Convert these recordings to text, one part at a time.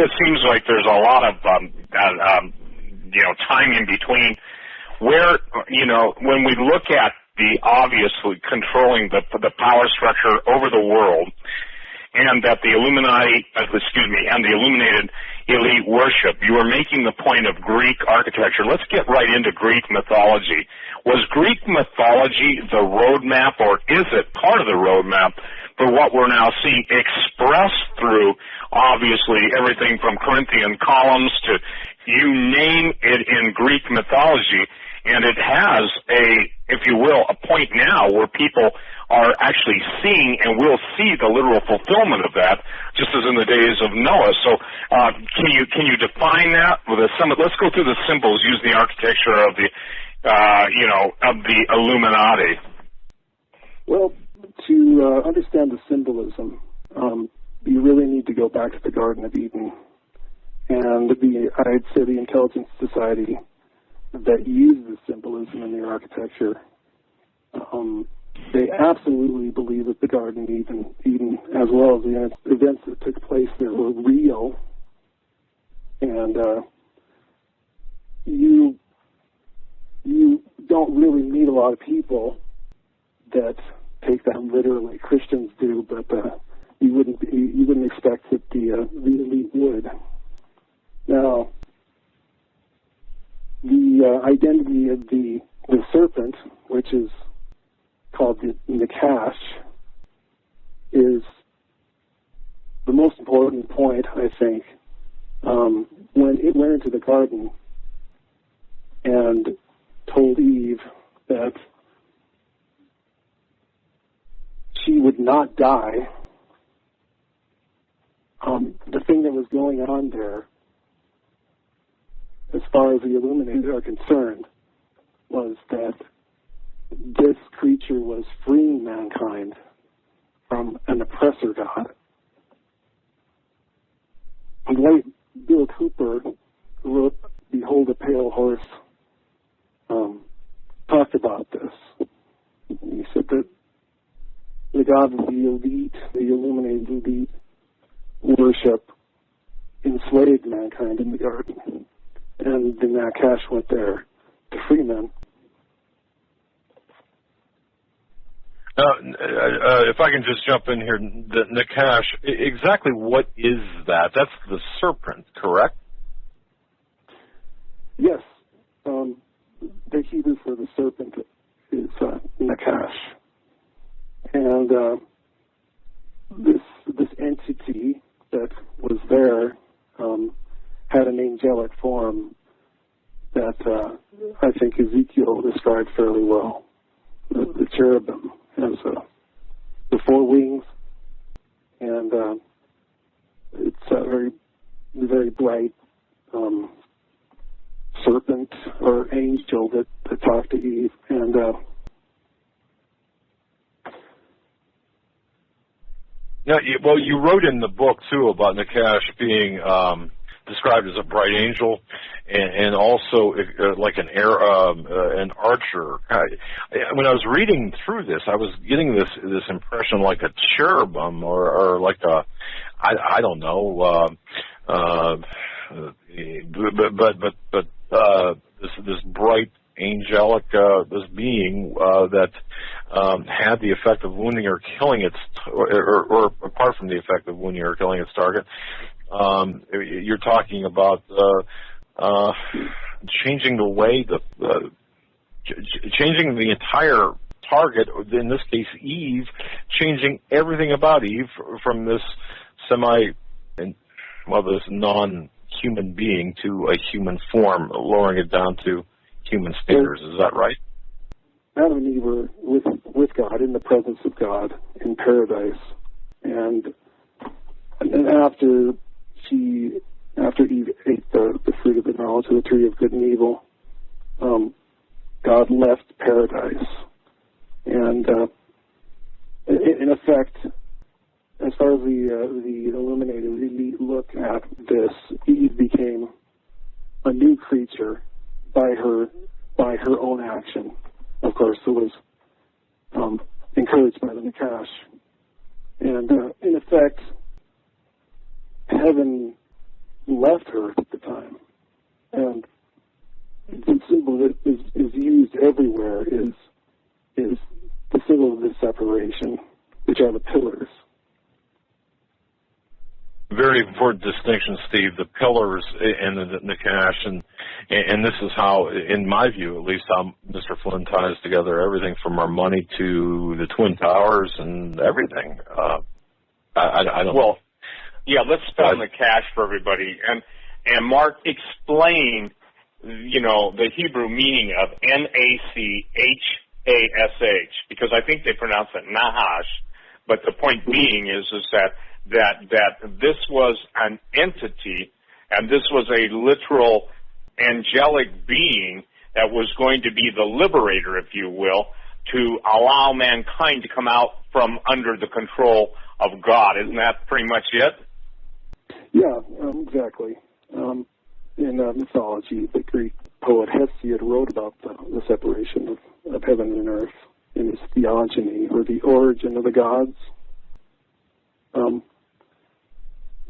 it seems like there's a lot of time in between where, when we look at the obviously controlling the power structure over the world, and that the Illuminati, and the illuminated elite worship, you were making the point of Greek architecture. Let's get right into Greek mythology. Was Greek mythology the roadmap, or is it part of the roadmap for what we're now seeing expressed through, obviously, everything from Corinthian columns to you name it in Greek mythology? And it has if you will, a point now where people are actually seeing and will see the literal fulfillment of that, just as in the days of Noah. So can you define that with let's go through the symbols using the architecture of the of the Illuminati. Well, to understand the symbolism, you really need to go back to the Garden of Eden and I'd say the intelligence society that uses symbolism in their architecture. They absolutely believe that the Garden of Eden, as well as the events that took place there, were real. And you don't really meet a lot of people that take that literally. Christians do, but you wouldn't expect that the elite would. Now, the identity of the serpent, which is called the Nakash, is the most important point, I think. When it went into the garden and told Eve that she would not die, the thing that was going on there, as far as the Illuminated are concerned, was that this creature was freeing mankind from an oppressor god. And late Bill Cooper, who wrote Behold a Pale Horse, talked about this. He said that the god of the elite, the Illuminated elite, worship enslaved mankind in the garden. And the Nakash went there to free men. If I can just jump in here, the Nakash, exactly what is that? That's the serpent, correct? Yes. The Hebrew for the serpent is Nakash. And this entity that was there had an angelic form that I think Ezekiel described fairly well. The cherubim has the four wings, and it's a very, very bright serpent or angel that talked to Eve. And well, you wrote in the book too about Nakash being described as a bright angel, and also like an archer. When I was reading through this, I was getting this impression like a cherubim or like a I don't know, but this bright angelic this being that had the effect of wounding or killing its or apart from the effect of wounding or killing its target. You're talking about changing the way changing the entire target, in this case Eve, changing everything about Eve from this this non-human being to a human form, lowering it down to human standards. Is that right? Adam and Eve were with God, in the presence of God, in paradise, and after Eve ate the fruit of the knowledge of the tree of good and evil, God left paradise. And in effect, as far as the Illuminated elite look at this, Eve became a new creature by her own action. Of course, it was encouraged by the Nakash. And in effect, heaven left Earth at the time. And the symbol that is used everywhere is the symbol of this separation, which are the pillars. Very important distinction, Steve. The pillars and the Nakash, and this is how, in my view at least, how Mr. Flynn ties together everything from our money to the Twin Towers and everything. I don't know. Yeah, let's spell Nakash for everybody. And Mark, explain, the Hebrew meaning of N-A-C-H-A-S-H, because I think they pronounce it Nahash, but the point being is that this was an entity, and this was a literal angelic being that was going to be the liberator, if you will, to allow mankind to come out from under the control of God. Isn't that pretty much it? Yeah, exactly. In mythology, the Greek poet Hesiod wrote about the separation of heaven and earth in his theogony, or the origin of the gods.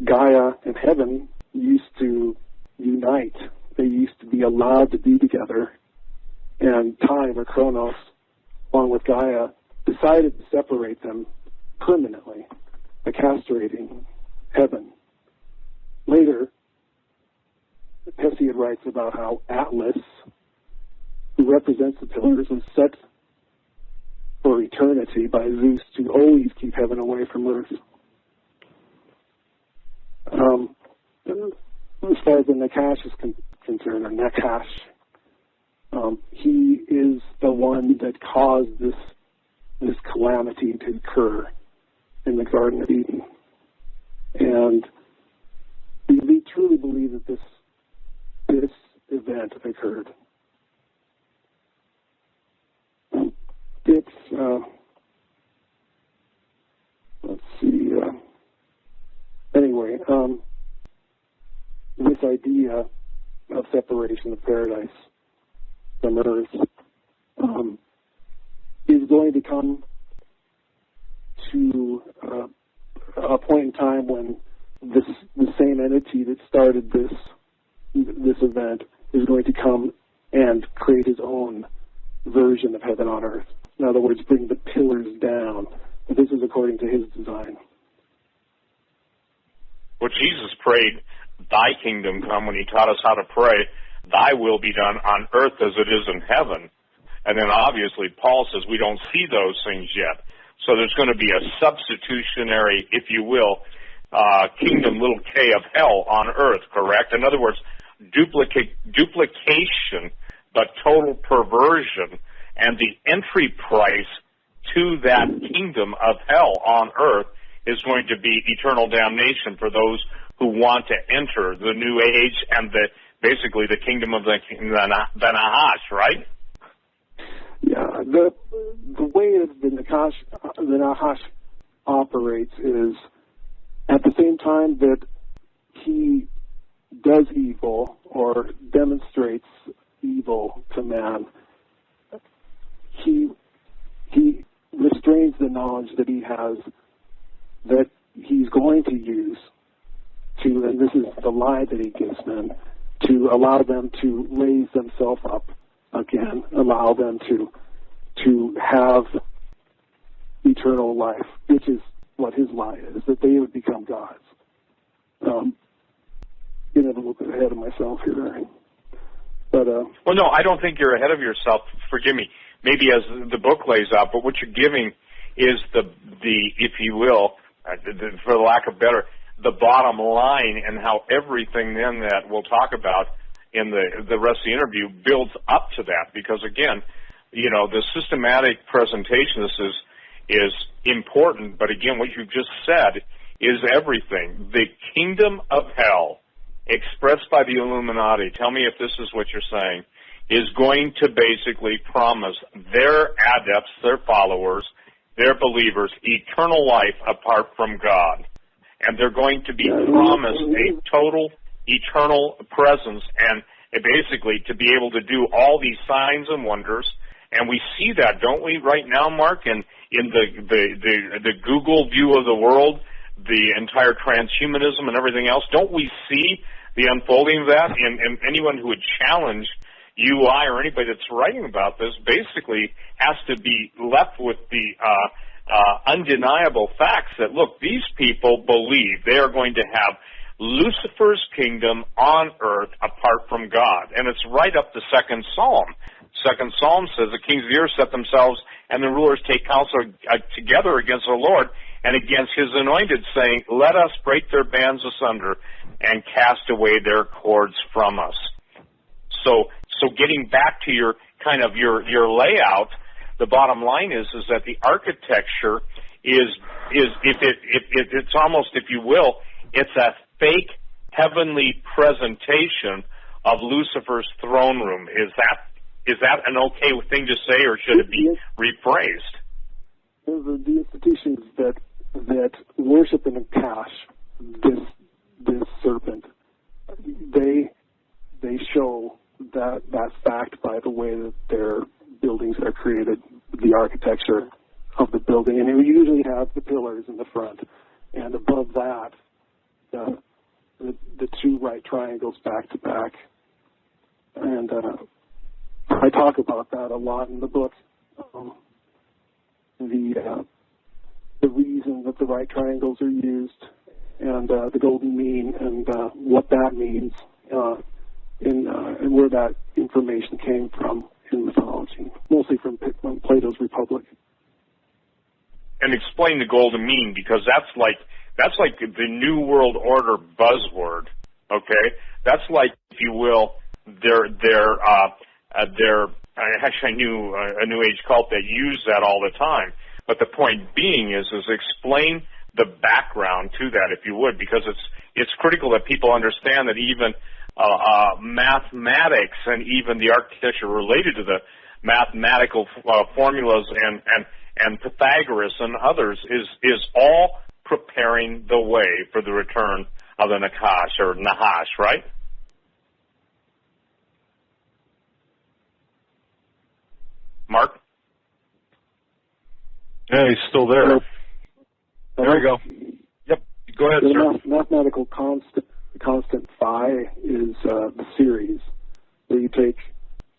Gaia and heaven used to unite. They used to be allowed to be together. And time, or Chronos, along with Gaia, decided to separate them permanently by castrating heaven. Later, Hesiod writes about how Atlas, who represents the pillars, was set for eternity by Zeus to always keep heaven away from earth. As far as the Nakash is concerned, or Nakash, he is the one that caused this calamity to occur in the Garden of Eden. And we truly believe that this event occurred. Let's see. Anyway, this idea of separation of paradise from earth is going to come to a point in time when the same entity that started this event is going to come and create his own version of heaven on earth. In other words, bring the pillars down. But this is according to his design. Well, Jesus prayed, thy kingdom come, when he taught us how to pray, thy will be done on earth as it is in heaven. And then obviously Paul says we don't see those things yet. So there's going to be a substitutionary, if you will, kingdom, little k, of hell on earth, correct? In other words, duplication, but total perversion, and the entry price to that kingdom of hell on earth is going to be eternal damnation for those who want to enter the new age and basically the kingdom of the Nahash, right? Yeah, the way that the Nahash operates is, at the same time that he does evil or demonstrates evil to man, he restrains the knowledge that he has that he's going to use to, and this is the lie that he gives them, to allow them to raise themselves up again, allow them to have eternal life, which is what his lie is, that they would become gods. Getting a little bit ahead of myself here. But, well, no, I don't think you're ahead of yourself. Forgive me. Maybe as the book lays out, but what you're giving is the if you will, for the lack of better, the bottom line, and how everything then that we'll talk about in the rest of the interview builds up to that. Because again, the systematic presentation is important, but again, what you just said is everything. The kingdom of hell, expressed by the Illuminati, tell me if this is what you're saying, is going to basically promise their adepts, their followers, their believers, eternal life apart from God. And they're going to be promised a total eternal presence and basically to be able to do all these signs and wonders. And we see that, don't we, right now, Mark, in the Google view of the world, the entire transhumanism and everything else? Don't we see the unfolding of that, and anyone who would challenge UI or anybody that's writing about this basically has to be left with the undeniable facts that, look, these people believe they are going to have Lucifer's kingdom on earth apart from God. And it's right up the second Psalm. Second Psalm says, the kings of the earth set themselves and the rulers take counsel together against the Lord and against his anointed, saying, let us break their bands asunder and cast away their cords from us. So getting back to your kind of your layout, the bottom line is that the architecture is it's almost, if you will, it's a fake heavenly presentation of Lucifer's throne room. Is that an okay thing to say, or should it be rephrased? The institutions that worship in Nakash, this serpent, they show that's backed by the way that their buildings are created, the architecture of the building, and we usually have the pillars in the front, and above that, the two right triangles back to back, and I talk about that a lot in the book. The reason that the right triangles are used, and the golden mean, and what that means, and where that information came from in mythology, mostly from Plato's Republic. And explain the golden mean, because that's like the New World Order buzzword. Okay, that's like, if you will, actually, I knew a New Age cult that used that all the time. But the point being is explain the background to that, if you would, because it's critical that people understand that even mathematics and even the architecture related to the mathematical formulas and Pythagoras and others is all preparing the way for the return of the Nakash, or Nahash, right? Mark? Yeah, he's still there. Hello. There we go. Yep. Go ahead, sir. The mathematical constant phi is the series, where you take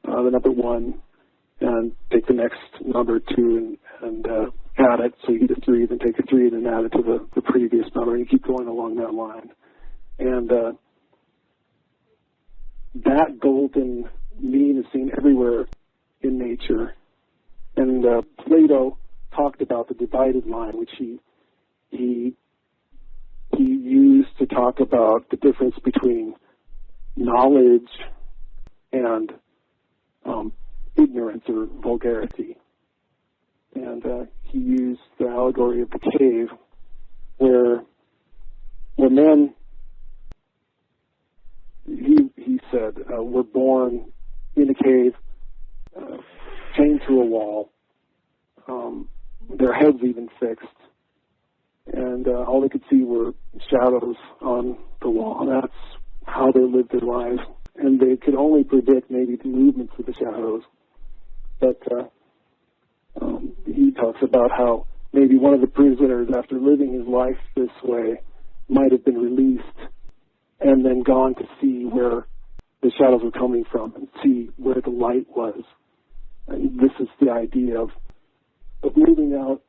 the number 1 and take the next number 2 and add it, so you get a 3, then take a 3 and then add it to the previous number, and you keep going along that line. And that golden mean is seen everywhere in nature. And Plato talked about the divided line, which he used to talk about the difference between knowledge and ignorance or vulgarity. And he used the allegory of the cave, where men, he said, were born in a cave, chained to a wall, their heads even fixed, and all they could see were shadows on the wall. That's how they lived their lives, and they could only predict maybe the movements of the shadows. But he talks about how maybe one of the prisoners, after living his life this way, might have been released and then gone to see where the shadows were coming from and see where the light was. And this is the idea of moving out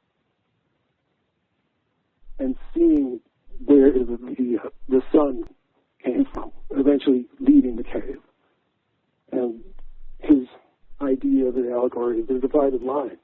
and seeing where the sun came from, eventually leaving the cave. And his idea of the allegory is the divided line.